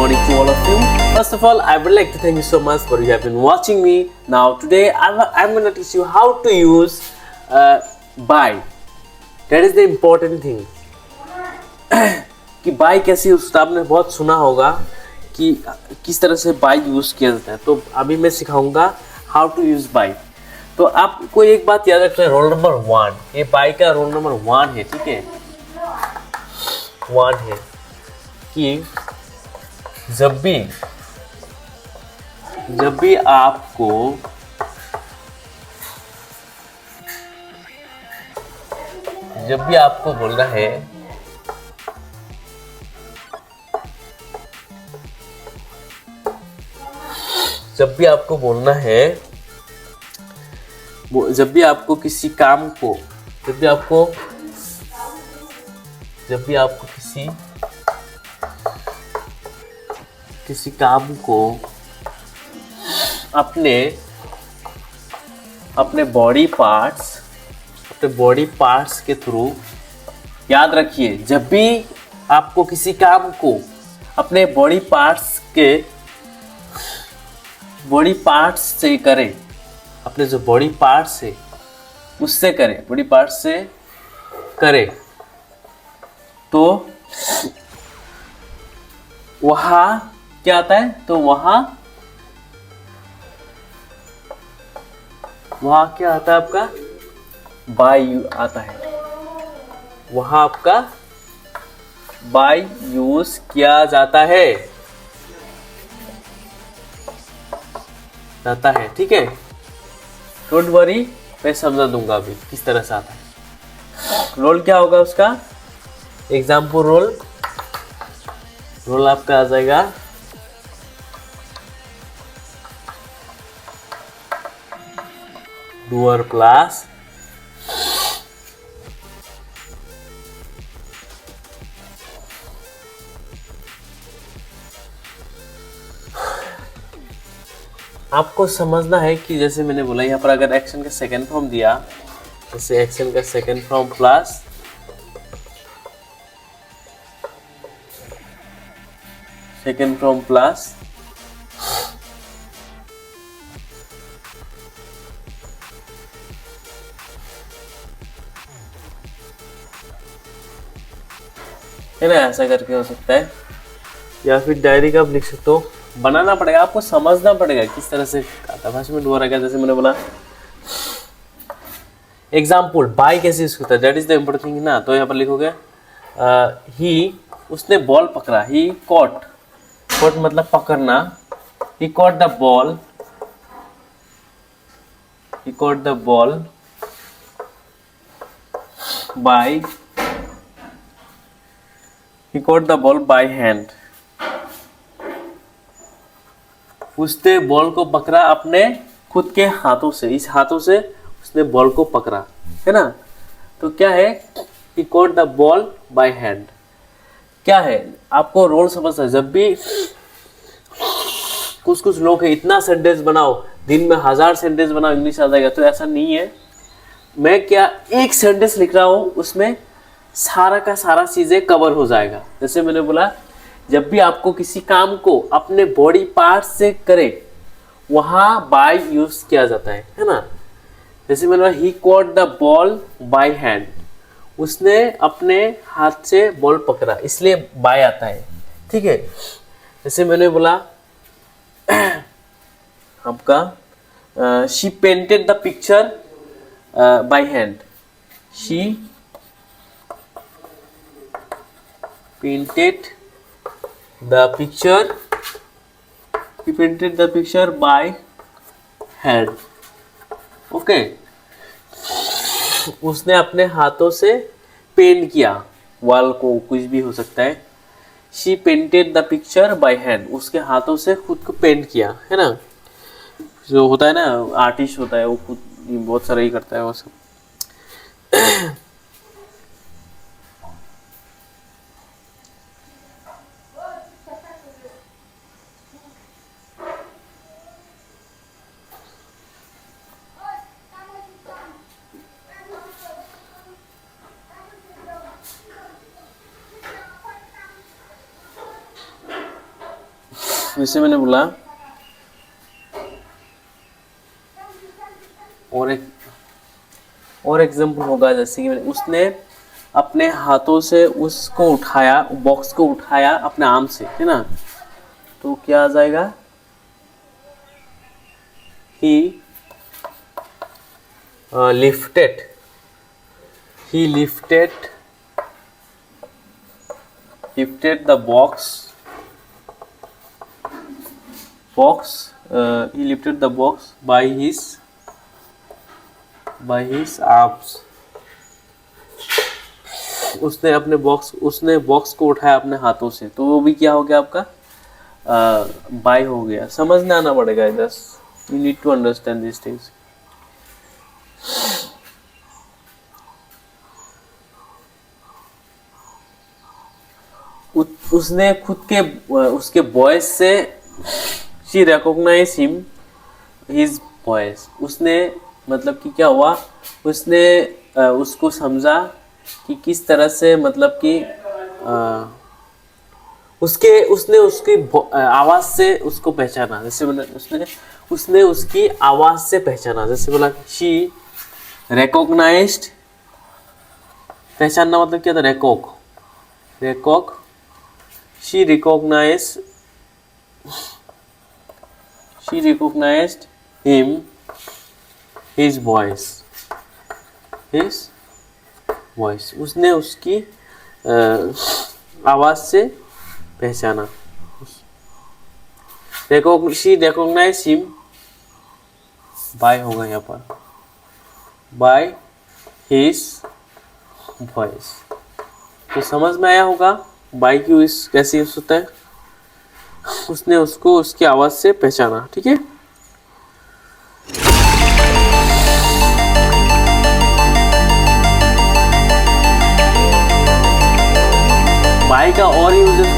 morning to all of you. First of all, I would like to thank you so much for you have been watching me. Now today I'm going to teach you how to use buy. That is the important thing. कि bye कैसे use होता है, आपने बहुत सुना होगा कि किस तरह से बाय यूज किया जाता है। तो अभी मैं सिखाऊंगा हाउ टू यूज बाय। तो आपको एक बात याद रखना है, रोल नंबर 1, ये बाय का रोल नंबर 1 है, ठीक है। 1 है कि जब भी आपको बोलना है जब भी आपको किसी काम को जब भी आपको किसी काम को अपने बॉडी पार्ट्स के थ्रू, याद रखिए, जब भी आपको किसी काम को अपने बॉडी पार्ट्स से करें, अपने जो बॉडी पार्ट्स है उससे करें, तो वहां क्या आता है? तो वहां क्या आता है? आपका बाय आता है। वहां आपका बाय यूज किया जाता है, ठीक है। डोंट वरी, मैं समझा दूंगा अभी किस तरह से आता है। रोल क्या होगा उसका? एग्जाम्पल रोल आपका आ जाएगा डूअर प्लस आपको समझना है कि जैसे मैंने बोला, यहाँ पर अगर एक्शन का सेकेंड फॉर्म दिया, जैसे एक्शन का सेकेंड फॉर्म प्लस है ना, ऐसा करके हो सकता है। या फिर डायरी का आप लिख सकते हो। बनाना पड़ेगा, आपको समझना पड़ेगा किस तरह से आता है। में दोबारा क्या, जैसे मैंने बोला एग्जाम्पल बाय कैसे यूज होता है, that is the important thing ना। तो यहाँ पर लिखोगे उसने बॉल पकड़ा, ही कॉट मतलब पकड़ना, he caught the ball by hand. उसने बॉल को पकड़ा अपने खुद के हाथों से, इस हाथों से उसने बॉल को पकड़ा, है ना। तो क्या है? he caught the ball by hand। क्या है? आपको रोल समझना है। जब भी कुछ लोग हैं, इतना सेंटेंस बनाओ, दिन में 1000 सेंटेंस बनाओ, इंग्लिश आ जाएगा, तो ऐसा नहीं है। मैं क्या एक सेंटेंस लिख रहा हूँ, उसमें सारा का सारा चीजें कवर हो जाएगा। जैसे मैंने बोला, जब भी आपको किसी काम को अपने बॉडी पार्ट से करे, वहां बाय यूज किया जाता है ना। जैसे मैंने बोला, he caught the ball by hand, उसने अपने हाथ से बॉल पकड़ा, इसलिए बाय आता है, ठीक है। जैसे मैंने बोला आपका she painted the picture by hand, she painted the picture by hand। Okay, उसने अपने हाथों से पेंट किया वॉल को, कुछ भी हो सकता है। She painted the picture by hand, उसके हाथों से खुद को पेंट किया, है ना। जो होता है ना, आर्टिस्ट होता है, वो खुद बहुत सारा ही करता है वो सब। जैसे मैंने बोला, और एग्जाम्पल होगा, जैसे कि उसने अपने हाथों से उसको उठाया, बॉक्स को उठाया अपने आर्म से, है ना, तो क्या आ जाएगा, he lifted the box, he lifted the box by his arms. उसने बॉक्स को उठाया अपने हाथों से, तो वो भी क्या हो गया आपका, बाय हो गया। समझना आना पड़ेगा, just you need to understand this things. उसने खुद के उसके वॉइस से, she recognise him his voice, उसने मतलब कि क्या हुआ, उसने उसको समझा कि किस तरह से, मतलब कि उसने उसकी आवाज से उसको पहचाना, जैसे उसने उसकी आवाज से पहचाना, जैसे बोला शी रिकॉग्नाइज्ड, पहचानना मतलब क्या था, रेकॉक, she recognized him, his voice, उसने उसकी आवाज से पहचाना। शी recognized him, बाय होगा यहाँ पर, बाय his voice। तो समझ में आया होगा बाय की यूज कैसे यूज होता है, उसने उसको उसकी आवाज से पहचाना। ठीक है, बाय का और यूजेस